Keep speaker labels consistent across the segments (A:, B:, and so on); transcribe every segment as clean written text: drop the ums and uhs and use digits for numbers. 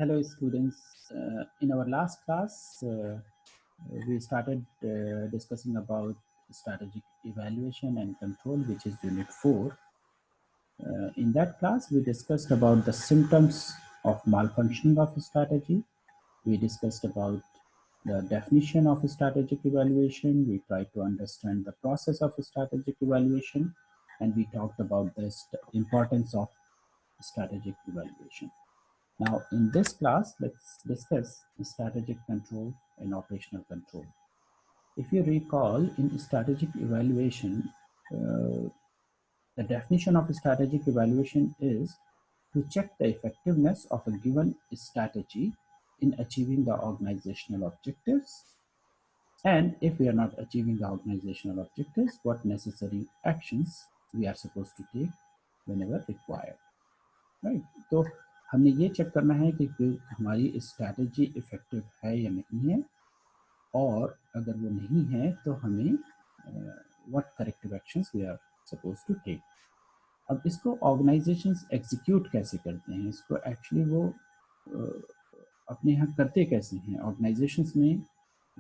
A: Hello students, in our last class we started discussing about strategic evaluation and control, which is unit 4. In that class we discussed about the symptoms of malfunctioning of a strategy. We discussed about the definition of strategic evaluation. We tried to understand the process of strategic evaluation, and we talked about the importance of strategic evaluation. Now, in this class, let's discuss strategic control and operational control. If you recall, in strategic evaluation, the definition of strategic evaluation is to check the effectiveness of a given strategy in achieving the organizational objectives, and if we are not achieving the organizational objectives, what necessary actions we are supposed to take whenever required. Right, तो हमने ये check करना है कि हमारी strategy effective है या नहीं है, और अगर वो नहीं है तो हमें what corrective actions we are suppose to take. अब इसको ऑर्गेनाइजेशंस एग्जीक्यूट कैसे करते हैं, इसको एक्चुअली वो अपने यहाँ करते कैसे हैं, ऑर्गेनाइजेशंस में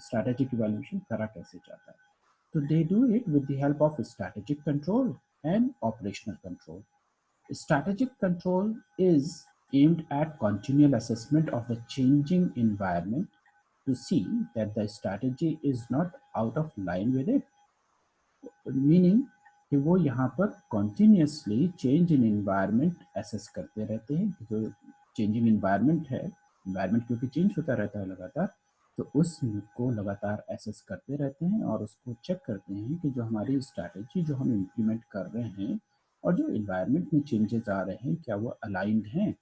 A: स्ट्रैटेजिक इवैल्यूएशन करा कैसे जाता है. तो they do it with the help of strategic control and operational control. Strategic control is aimed at continual assessment of the changing environment to see that the strategy is not out of line with it. Meaning कि वो यहाँ पर continuously change in environment assess करते रहते हैं. जो changing environment है, environment क्योंकि change होता रहता है लगातार, तो उसको लगातार assess करते रहते हैं और उसको check करते हैं कि जो हमारी strategy जो हम implement कर रहे हैं और जो इन्वायरमेंट में चेंजेस आ रहे हैं, क्या वो अलाइंड हैं,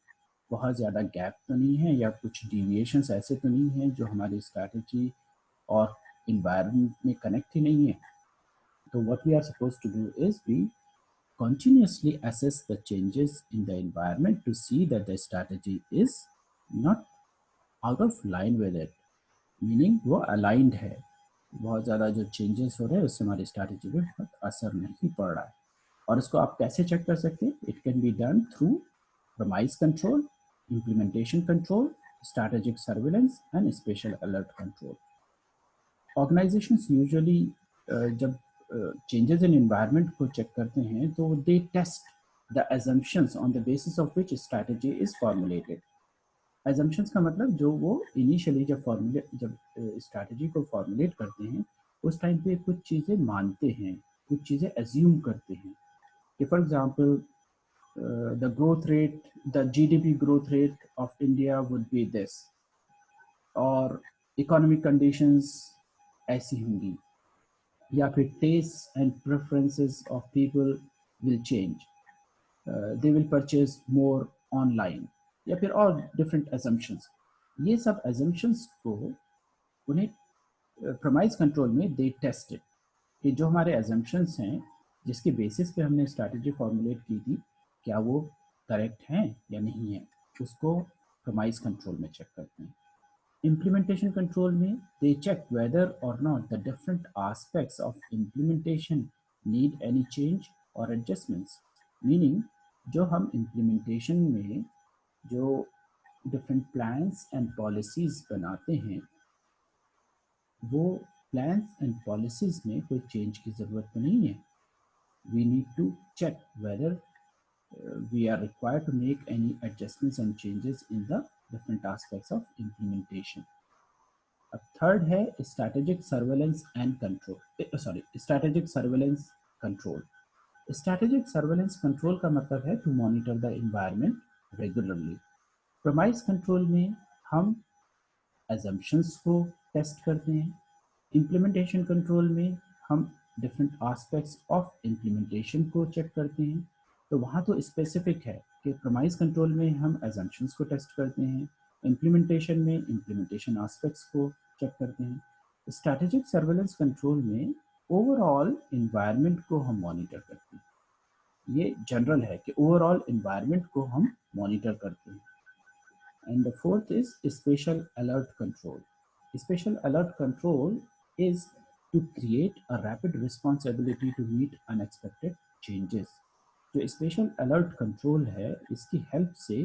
A: बहुत ज़्यादा गैप तो नहीं है, या कुछ डिविएशंस ऐसे तो नहीं हैं जो हमारी स्ट्रैटेजी और इन्वायरमेंट में कनेक्ट ही नहीं है. तो what we are suppose to do is we continuously assess the changes in the environment to see that the strategy is not out of line with it, meaning वो aligned है. बहुत ज़्यादा जो changes हो रहे हैं उससे हमारी स्ट्रैटेजी पे बहुत असर नहीं पड़ रहा है. और इसको आप कैसे चेक कर सकते हैं? It can be done through premise control, implementation control, strategic surveillance and special alert control. Organizations usually जब चेंजेस इन एनवायरनमेंट को चेक करते हैं तो they test the assumptions on the basis of which strategy is formulated. assumptions का मतलब जो वो initially जब स्ट्रैटेजी को फॉर्मुलेट करते हैं उस टाइम पे कुछ चीज़ें मानते हैं, कुछ चीज़ें एज्यूम करते हैं. For example, the growth rate, the GDP growth rate of India would be this, और economic conditions ऐसी होंगी, या फिर taste and preferences of people will change, they will purchase more online, या फिर और different assumptions. ये सब assumptions को उन्हें premise control में they test it कि जो हमारे assumptions हैं जिसके बेसिस पे हमने स्ट्रैटेजी फॉर्मुलेट की थी, क्या वो करेक्ट हैं या नहीं है, उसको प्रमाइस कंट्रोल में चेक करते हैं. इम्प्लीमेंटेशन कंट्रोल में दे चेक वेदर और not the different aspects of implementation need any change और एडजस्टमेंट्स. मीनिंग जो हम इम्प्लीमेंटेशन में जो डिफरेंट प्लान्स एंड पॉलिसीज बनाते हैं, वो प्लान्स एंड पॉलिसीज में कोई चेंज की ज़रूरत तो नहीं है. We need to check whether we are required to make any adjustments and changes in the different aspects of implementation. अब थर्ड है strategic surveillance and control. Strategic surveillance control. Strategic surveillance control का मतलब है to monitor the environment regularly. Premise control में हम assumptions को test करते हैं. Implementation control में हम डिफरेंट एस्पेक्ट्स ऑफ इम्प्लीमेंटेशन को चेक करते हैं. तो वहाँ तो स्पेसिफिक है कि प्रमाइस कंट्रोल में हम एजम्पशंस को टेस्ट करते हैं, इम्प्लीमेंटेशन में इम्प्लीमेंटेशन एस्पेक्ट्स को चेक करते हैं. स्ट्रैटेजिक सर्वेलेंस कंट्रोल में ओवरऑल इन्वायरमेंट को हम मॉनिटर करते हैं. ये जनरल है कि ओवरऑल इन्वायरमेंट को हम मॉनिटर करते हैं. And the fourth is special alert control. Special alert control is to create a rapid responsibility to meet unexpected changes. जो स्पेशल अलर्ट कंट्रोल है, इसकी हेल्प से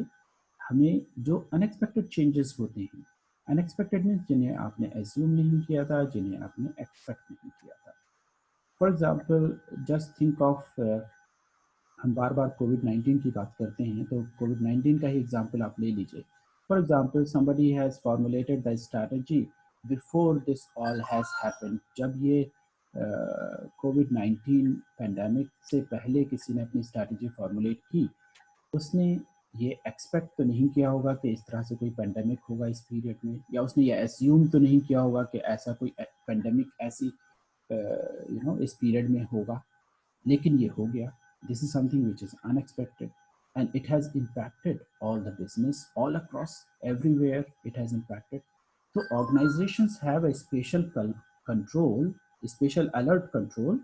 A: हमें जो अनएक्सपेक्टेड चेंजेस होते हैं, अनएक्सपेक्टेड मीन्स जिन्हें आपने एज्यूम नहीं किया था, जिन्हें आपने एक्सपेक्ट नहीं किया था। For example just think of, हम बार बार कोविड-19 की बात करते हैं, तो कोविड-19 का ही एग्जाम्पल आप ले लीजिए। For example somebody has formulated the strategy before this all has happened. जब ये कोविड-19 पैंडेमिक से पहले किसी ने अपनी स्ट्रैटेजी फॉर्मुलेट की, उसने ये एक्सपेक्ट तो नहीं किया होगा कि इस तरह से कोई पेंडेमिक होगा इस पीरियड में, या उसने ये एज्यूम तो नहीं किया होगा कि ऐसा कोई पेंडेमिक ऐसी इस पीरियड में होगा, लेकिन ये हो गया। This is something which is unexpected and it has impacted all the business all across everywhere. It has impacted. So organizations have a special control, special alert control,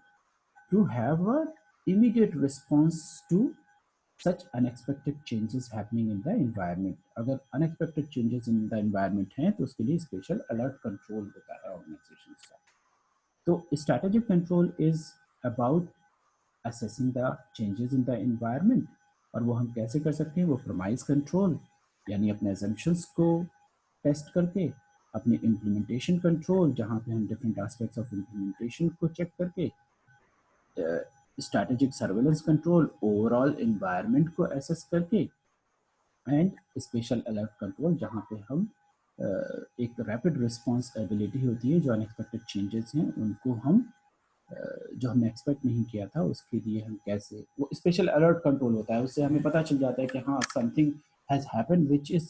A: to have a immediate response to such unexpected changes happening in the environment. अगर unexpected changes in the environment हैं तो उसके लिए special alert control होता है organizations का। तो strategic control is about assessing the changes in the environment, और वो हम कैसे कर सकते हैं? वो premise control यानी अपने assumptions को टेस्ट करके, अपने implementation control जहाँ पे हम different aspects of implementation को चेक करके, strategic surveillance control overall environment को एसेस करके, एंड स्पेशल अलर्ट कंट्रोल जहाँ पे हम एक रैपिड रिस्पांस एबिलिटी होती है, जो अनएक्सपेक्टेड चेंजेस हैं उनको हम जो हमने एक्सपेक्ट नहीं किया था उसके लिए हम कैसे, वो स्पेशल अलर्ट कंट्रोल होता है, उससे हमें पता चल जाता है कि हाँ something has happened which is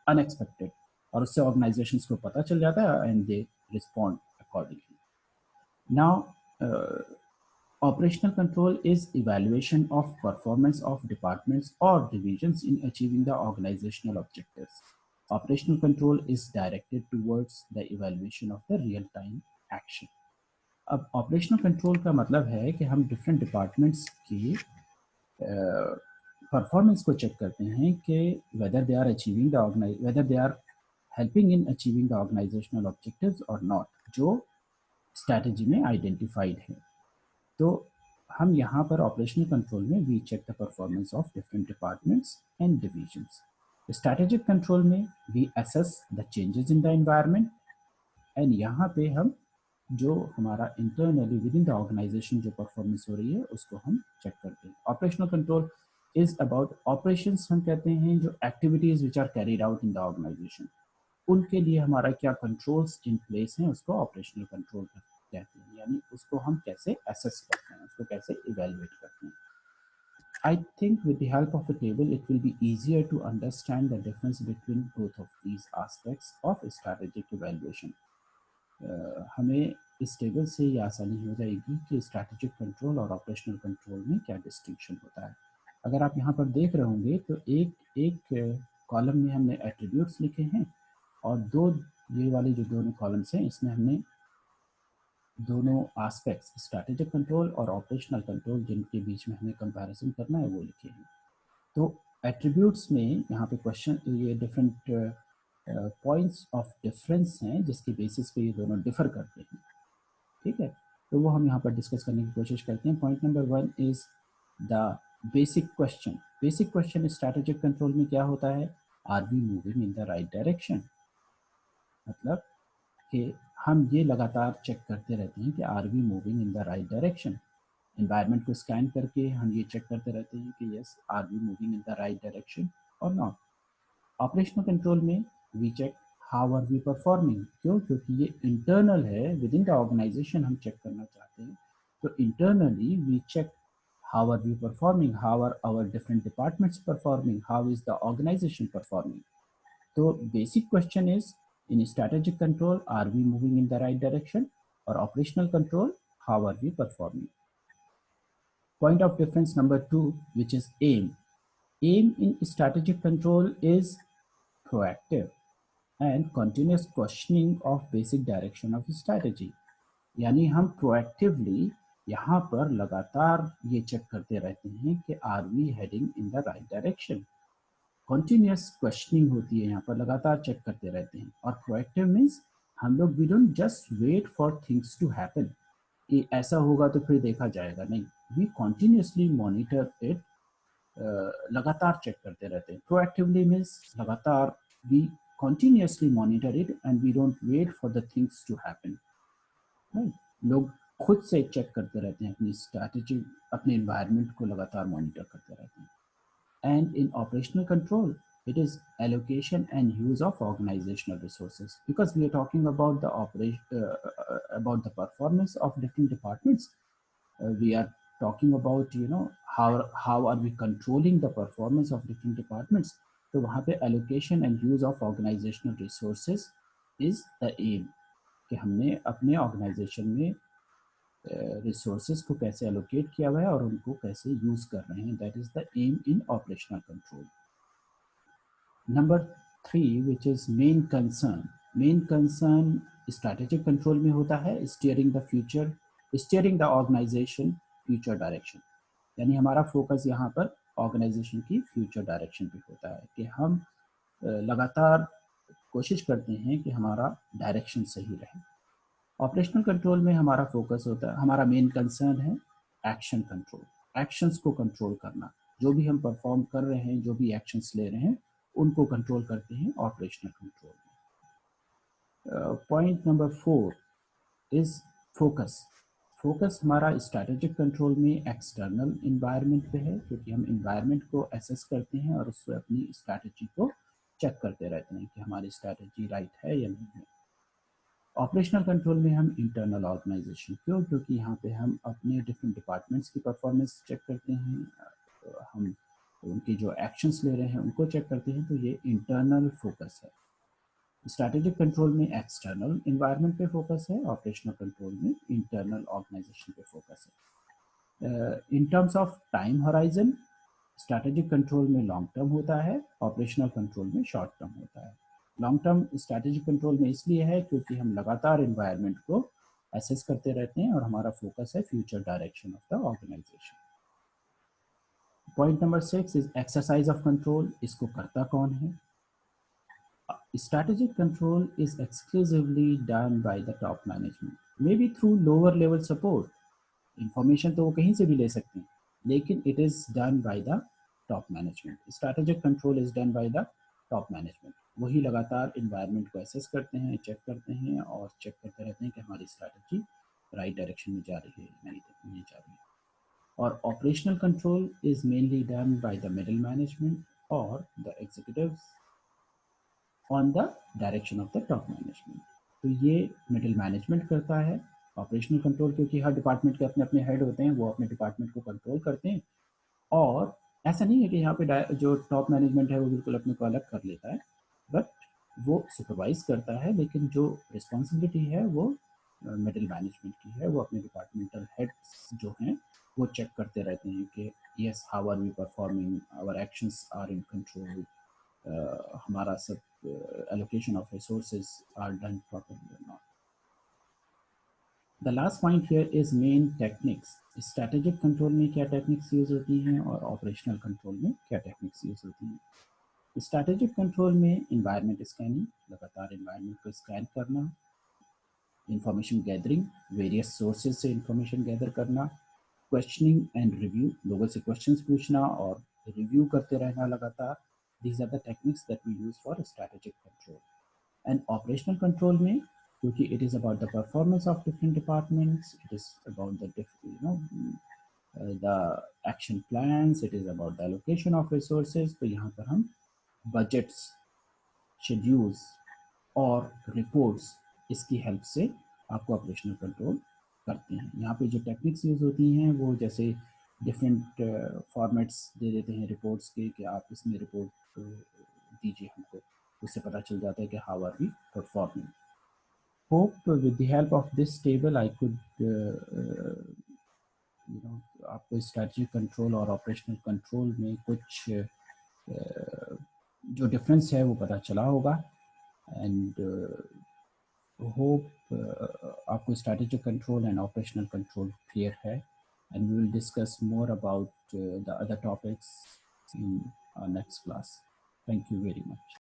A: unexpected, और उससे ऑर्गेनाइजेशंस को पता चल जाता है and they respond accordingly. Now operational control is evaluation of performance of departments or divisions in achieving the organizational objectives. Operational control is directed towards the evaluation of the real-time action. अब operational control का मतलब है कि हम different departments की performance को check करते हैं कि whether they are achieving the whether they are helping in achieving the organizational objectives or not, जो strategy में identified है। तो हम यहाँ पर ऑपरेशनल कंट्रोल में we check the performance of different departments and divisions. Strategic control में we assess the changes in the environment, and यहाँ पे हम जो हमारा internally within the organization जो परफॉर्मेंस हो रही है उसको हम चेक करते हैं। Operational control is about operations, हम कहते हैं जो activities which are carried out in the organization, उनके लिए हमारा क्या कंट्रोल्स इन प्लेस हैं, उसको ऑपरेशनल कंट्रोल कहते हैं, यानी उसको हम कैसे असेस करते हैं, उसको कैसे इवेल्युएट करते हैं। I think with the help of a table it will be easier to understand the difference between both of these aspects of strategic evaluation. हमें इस टेबल से ये आसानी हो जाएगी कि स्ट्रैटेजिक कंट्रोल और ऑपरेशनल कंट्रोल में क्या डिस्टिंक्शन होता है। अगर आप यहाँ पर देख रहे होंगे तो एक कॉलम में हमने एट्रीब्यूट्स लिखे हैं, और दो ये वाले जो दोनों कॉलम्स हैं इसमें हमने दोनों एस्पेक्ट्स स्ट्रैटेजिक कंट्रोल और ऑपरेशनल कंट्रोल जिनके बीच में हमें कंपैरिजन करना है वो लिखे हैं। तो एट्रीब्यूट्स में यहाँ पे क्वेश्चन ये डिफरेंट पॉइंट्स ऑफ डिफरेंस हैं जिसके बेसिस पे ये दोनों डिफर करते हैं, ठीक है। तो वो हम यहाँ पर डिस्कस करने की कोशिश करते हैं। Point number 1 is the basic question. Basic question strategic control में क्या होता है? Are we moving in the right direction, मतलब कि हम ये लगातार चेक करते रहते हैं कि are we moving in the right direction. Environment को स्कैन करके हम ये चेक करते रहते हैं कि yes are we moving in the right direction और नॉट। ऑपरेशनल कंट्रोल में we check how are we performing, क्यों? क्योंकि ये इंटरनल है, विद इन द ऑर्गेनाइजेशन हम चेक करना चाहते हैं, तो internally we check how are we performing, how are our different departments performing, how is the organization performing. तो basic question is in strategic control, are we moving in the right direction? Or operational control, how are we performing? Point of difference number 2, which is aim. Aim in strategic control is proactive and continuous questioning of basic direction of strategy. यानी हम proactively यहाँ पर लगातार ये check करते रहते हैं कि are we heading in the right direction? Continuous questioning होती है, यहाँ पर लगातार चेक करते रहते हैं। और प्रोएक्टिव मीन्स हम लोग we don't just wait for things to happen कि ऐसा होगा तो फिर देखा जाएगा, नहीं, वी कॉन्टिन्यूसली मॉनिटर इट लगातार चेक करते रहते हैं. प्रोएक्टिवली मीन्स लगातार we continuously monitor it and we don't wait for the things to happen. Right? लोग खुद से चेक करते रहते हैं अपनी स्ट्रैटेजी, अपने एनवायरनमेंट को लगातार मॉनिटर करते रहते हैं. And in operational control, it is allocation and use of organizational resources, because we are talking about the about the performance of different departments. We are talking about how are we controlling the performance of different departments. तो वहाँ पे allocation and use of organizational resources is the aim, कि हमने अपने organisation में resources को कैसे allocate किया हुआ है और उनको कैसे यूज कर रहे हैं. That is the aim in operational control. Number 3 which is main concern. Main concern strategic control में होता है steering the future, steering the organisation future direction. यानी हमारा फोकस यहाँ पर ऑर्गेनाइजेशन की फ्यूचर डायरेक्शन पे होता है कि हम लगातार कोशिश करते हैं कि हमारा डायरेक्शन सही रहे. ऑपरेशनल कंट्रोल में हमारा फोकस होता है, हमारा मेन कंसर्न है एक्शन कंट्रोल, एक्शंस को कंट्रोल करना. जो भी हम परफॉर्म कर रहे हैं, जो भी एक्शंस ले रहे हैं, उनको कंट्रोल करते हैं ऑपरेशनल कंट्रोल में. Point number 4 is focus. Focus हमारा स्ट्रैटेजिक कंट्रोल में एक्सटर्नल इन्वायरमेंट पे है, क्योंकि हम इन्वायरमेंट को एसेस करते हैं और उससे अपनी स्ट्रैटेजी को चेक करते रहते हैं कि हमारी स्ट्रैटेजी राइट है या नहीं है. ऑपरेशनल कंट्रोल में हम इंटरनल ऑर्गेनाइजेशन, क्योंकि यहाँ पे हम अपने डिफरेंट डिपार्टमेंट्स की परफॉर्मेंस चेक करते हैं, हम उनके जो एक्शंस ले रहे हैं उनको चेक करते हैं. तो ये इंटरनल फोकस है. स्ट्रैटेजिक कंट्रोल में एक्सटर्नल इन्वायरमेंट पे फोकस है, ऑपरेशनल कंट्रोल में इंटरनल ऑर्गेनाइजेशन पे फोकस है. In terms of time horizon, strategic control में लॉन्ग टर्म होता है, ऑपरेशनल कंट्रोल में शॉर्ट टर्म होता है. लॉन्ग टर्म स्ट्रैटेजिक कंट्रोल में इसलिए है क्योंकि हम लगातार एनवायरनमेंट को एसेस करते रहते हैं और हमारा फोकस है future direction of the organization. Point number 6 is exercise of control. इसको करता कौन है? Strategic control is exclusively done by the top management, may be through lower level support. Information तो वो कहीं से भी ले सकते हैं, लेकिन it is done by the top management. Strategic control is done by the top management. वही लगातार इन्वायरमेंट को एसेस करते हैं, चेक करते हैं और चेक करते रहते हैं कि हमारी स्ट्रैटेजी राइट डायरेक्शन में जा रही है नहीं जा रही है. और operational control is mainly done by the middle management और the executives on the direction of the top management. तो ये मिडिल मैनेजमेंट करता है ऑपरेशनल कंट्रोल, क्योंकि हर डिपार्टमेंट के अपने अपने हेड होते हैं, वो अपने डिपार्टमेंट को कंट्रोल करते हैं. और ऐसा नहीं है कि यहाँ पे जो टॉप मैनेजमेंट है वो बिल्कुल अपने को अलग कर लेता है, बट वो सुपरवाइज करता है, लेकिन जो रिस्पॉन्सिबिलिटी है वो मिडिल मैनेजमेंट की है. वो अपने डिपार्टमेंटल हेड्स जो हैं वो चेक करते रहते हैं कि yes, how are we performing, our actions are in control, हमारा सब allocation of resources are done properly और not. The last point here is main techniques. Strategic control में क्या टेक्निक्स यूज होती हैं और ऑपरेशनल कंट्रोल में क्या टेक्निक्स यूज होती हैं. स्ट्रैटेजिक कंट्रोल में इन्वायरमेंट स्कैनिंग, लगातार इन्वायरमेंट को स्कैन करना, इंफॉर्मेशन गैदरिंग, वेरियस सोर्सेज से इंफॉर्मेशन गैदर करना, क्वेश्चनिंग एंड रिव्यू, लोगों से क्वेश्चंस पूछना और रिव्यू करते रहना लगातार. These are the techniques that we use for strategic control. And operational control में, क्योंकि it is about the performance of different departments, it is about the action plans, it is about the allocation of resources. तो यहाँ पर हम budgets, schedules और reports, इसकी help से आपको ऑपरेशनल कंट्रोल करते हैं. यहाँ पे जो टेक्निक्स यूज होती हैं वो जैसे डिफरेंट फॉर्मेट्स दे देते हैं रिपोर्ट्स के, कि आप इसमें रिपोर्ट दीजिए हमको, उससे पता चल जाता है कि how are we performing. Hope with the help of this table I could आपको स्ट्रैटेजिक कंट्रोल और ऑपरेशनल कंट्रोल में कुछ जो डिफरेंस है वो पता चला होगा. एंड होप आपको strategic control and operational control clear है. And we will discuss more about the other topics in our next class. Thank you very much.